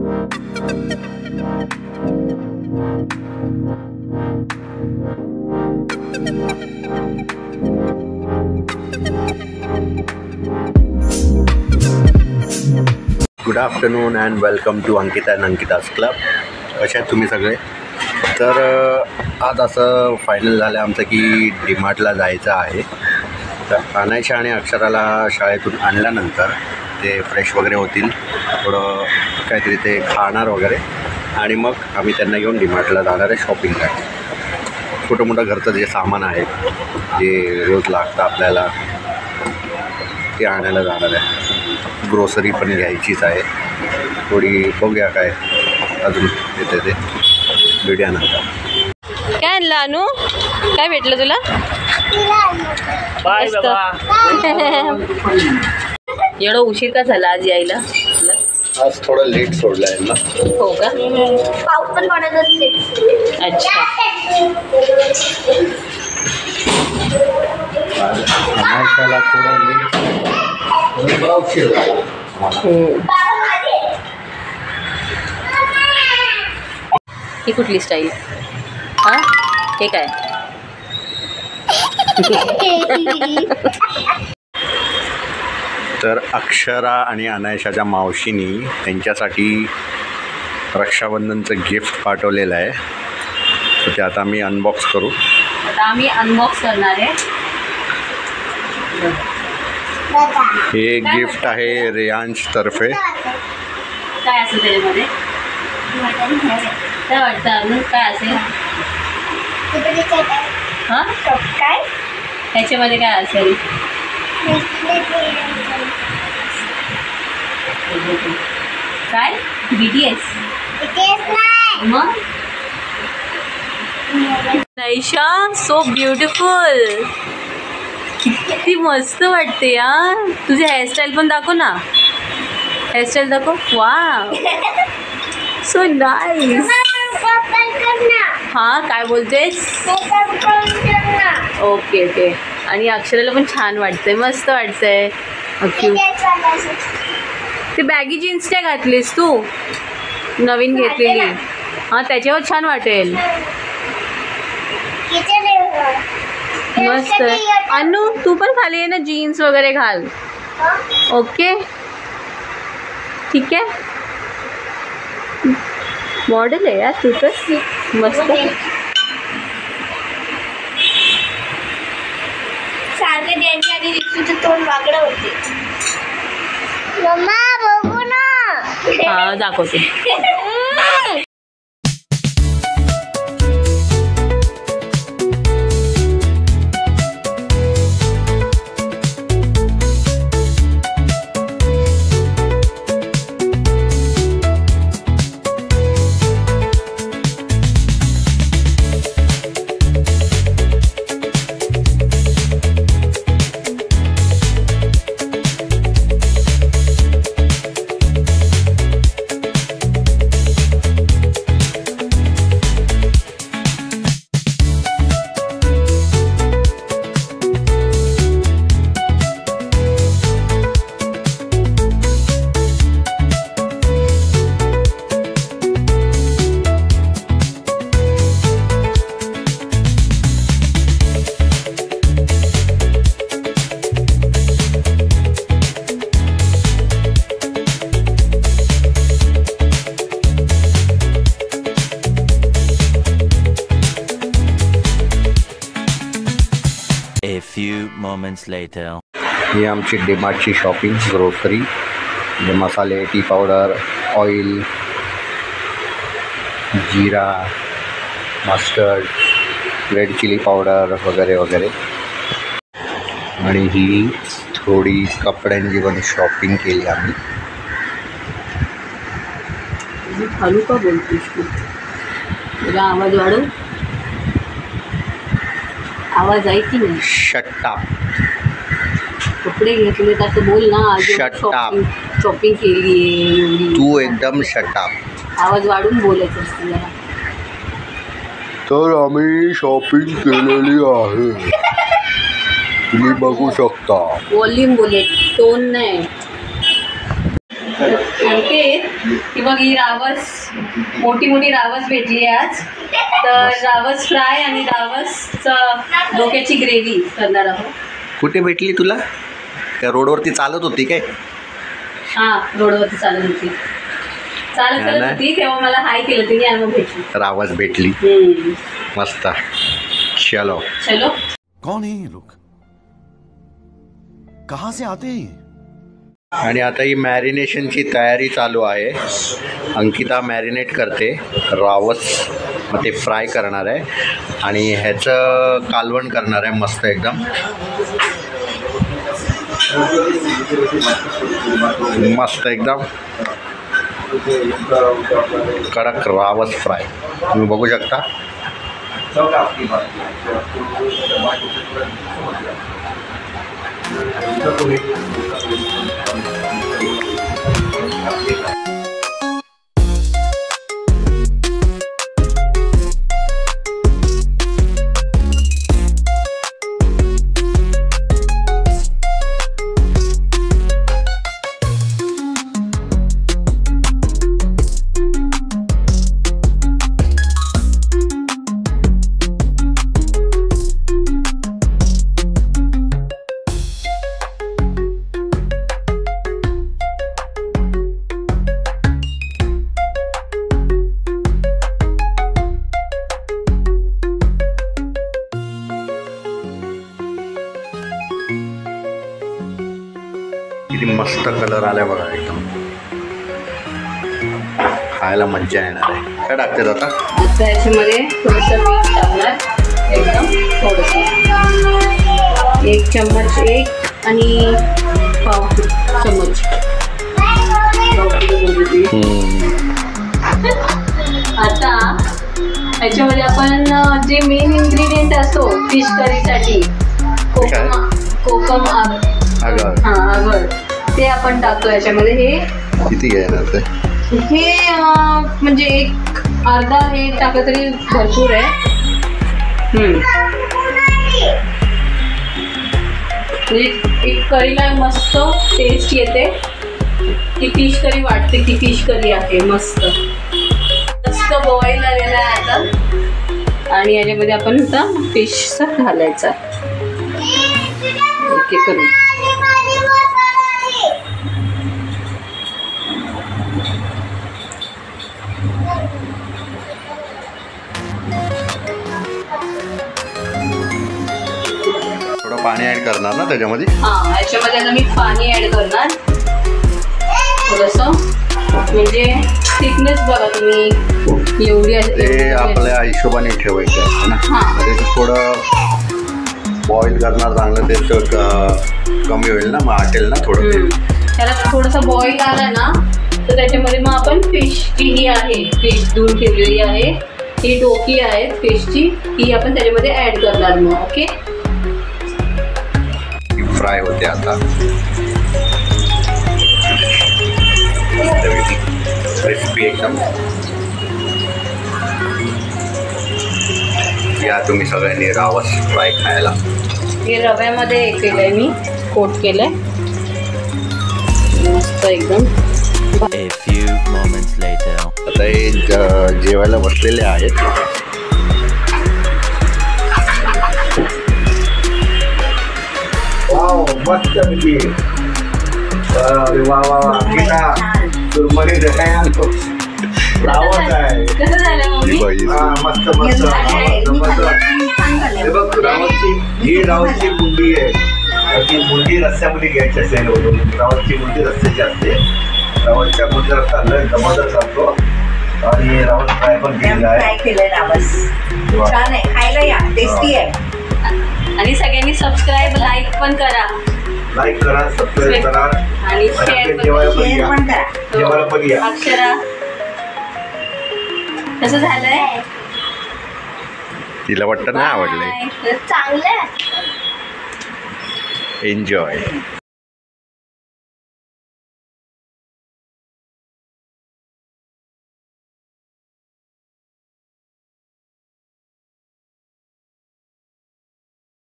Good afternoon and welcome to Ankita and Ankita's club. कसे आहेत तुम्ही सगळे? तर आज असं फायनल झालं आमचं की डीमार्टला जायचं आहे. तर अनायशा आणि अक्षराला शाळेतून आणल्यानंतर ते फ्रेश वगैरे होतील, थोडं काहीतरी ते खाणार वगैरे, आणि मग आम्ही त्यांना घेऊन डीमार्टला जाणार आहे शॉपिंगला. छोटं मोठं घरचं जे सामान आहे जे रोज लागतं आपल्याला ते आणायला जाणार आहे. ग्रोसरी पण घ्यायचीच आहे थोडी, बघूया काय अजून येते ते व्हिडिओनंतर. काय आणलं अनु? काय भेटलं तुला? एवढं उशीर का झाला आज यायला? आज थोडं लेट सोडलं आहे ना. हो का? पाऊस पण पडत असते. अच्छा. अनायशाला थोडं लेट उशीर झाला. ही कुठली स्टाईल? हा, हे काय? तर अक्षरा आणि अनायशाच्या मावशीनी त्यांच्यासाठी रक्षाबंधनचं गिफ्ट पाठवलेलं आहे, तर ते आता आम्ही अनबॉक्स करू. आता आम्ही अनबॉक्स करणार आहे. हे गिफ्ट आहे रेयांश तर्फे. काय असेल त्याच्यामध्ये? काय वाटतं अजून काय असेल? हां, काय ह्याच्यामध्ये काय असेल? काय? BTS? मग नाईशा, सो ब्युटिफुल. किती मस्त वाटते यार. तुझी हेअरस्टाईल पण दाखव ना. हेअरस्टाईल दाखव. Wow, so nice. हां, काय बोलतेस? Okay okay. आणि अक्षराला पण छान वाटतंय, मस्त वाटतंय. ओके. ते बॅगी जीन्स नाही घातलीस तू? नवीन घेतलेली. हां, त्याच्यावर छान वाटेल. मस्त. अनु, तू पण खाली आहे ना, जीन्स वगैरे घाल. ओके, ठीक आहे. मॉडेल आहे यार तू तर, मस्त. सारखे त्यांची आणि रिक्षूचं तोंड वाकडं होते. मम्मा बघू ना. हा, दाखवते. A few moments later. ही आमची डीमार्टची शॉपिंग, ग्रोसरी, मसाले, टी पावडर, ऑइल, जिरा, मस्टर्ड, रेड चिली पावडर वगैरे वगैरे. आणि ही थोडी कपड्यांची पण शॉपिंग केली आम्ही. खालू का बोलतोस तू? तुला आवाज वाढव. आवाज आहे की नाही? शट्टा. कपडे घेतले तसं बोल ना. शॉपिंग केली आहे तू एकदम शट्टा. आवाज वाढून बोलायचं असतं जरा. तर आम्ही शॉपिंग केलेली आहे, तुम्ही बघू शकता. वॉल्यूम बोले, टोन नाही. अंकित की बघ ही रावस मोठी मोठी रावस भेटली आज. तर रावस फ्राय आणि रावसचं डोक्याची ग्रेव्ही करणार आहोत. कुठे भेटली तुला? त्या रोडवरती चालत होती काय? हां, रोडवरती चालत होती. चालत हा ना. होती तेव्हा मला हाय केलं तिने आणि मग भेटली. रावस भेटली. मस्त. चलो. चलो. कौन है ये लोग? कहाँ से आते हैं ये? आणि आता ही मॅरिनेशनची तयारी चालू आहे. अंकिता मॅरिनेट करते रावस, मग ते फ्राय करणार आहे आणि ह्याचं कालवण करणार आहे मस्त एकदम. मस्त एकदम कडक रावस फ्राय तुम्ही बघू शकता. किती मस्त कलर आलाय बघा, एकदम खायला मज्जा येणार आहे. काय टाकते आता? आता याच्यामध्ये थोडंसं मीठ टाकणार, एकदम थोडंसं 1 चम्मच, 1 आणि पाव चम्मच. आता याच्यामध्ये आपण जे मेन इन्ग्रेडियंट असतो फिश करीसाठी कोकम अगं आगळ, ते आपण टाकतो याच्यामध्ये. हे किती घेणार ते? हे म्हणजे अर्धा हे टाकलं तरी भरपूर आहे. म्हणजे एक करीला मस्त टेस्ट येते. ती फिश करी वाटते की फिश करी आहे. मस्त मस्त बॉईल आलेला आहे आता. आणि याच्यामध्ये आपण आता फिशचा घालायचा ओके करून. थोडं पाणी ऍड करणार ना त्याच्यामध्ये? हां, याच्यामध्ये आता मी पाणी ऍड करणार थोडंसं. म्हणजे थिकनेस बघा तुम्ही, एवढी ते आपल्या हिशोबाने ठेवायचं आहे ना. ते थोडं बॉईल करणार चांगलं, ते कमी होईल ना, मग आटेल ना थोडं. त्याला थोडंसं बॉईल आला ना तर त्याच्यामध्ये मग आपण फिश जी ही आहे, फिश धुवून ठेवलेली आहे, ही डोकी आहे फिशची, ही आपण त्याच्यामध्ये ॲड करणार मग. ओके, फ्राय होते आता. क्रिस्पी एकदम. या तुम्ही सगळ्यांनी रावस फ्राय खायला. हे रव्यामध्ये केलं आहे मी, कोट केलं आहे मस्त एकदम. A few moments later. आता हे जेवायला बसलेले आहेत. वाव, मस्त पैकी. अरे वा वा वा, गीता तुरमणी काय आणतो? रावस आहे. कसं झालं मम्मी? हा, मस्त मस्त मस्त. हे बघ, ही रावसची मुंडी आहे. ती मुंडी रस्त्यामध्ये घ्यायची असेल, रावसची मुंडी रस्त्याची असते. रावसच्या मुंडी रस्ता लय जबरदस्त असतो. आणि रावस फ्राय पण केलेला आहे. फ्राय केलंय रावस, छान आहे, खायला या, टेस्टी आहे. आणि सगळ्यांनी सबस्क्राईब लाईक पण करा. लाईक करा, सबस्क्राईब करा आणि शेअर जेवायला पण शेअर या. पण करा. जेवायला पण या. अक्षरा कसं झालंय? तिला वाटतं नाही आवडलंय. चांगलं आहे. एन्जॉय.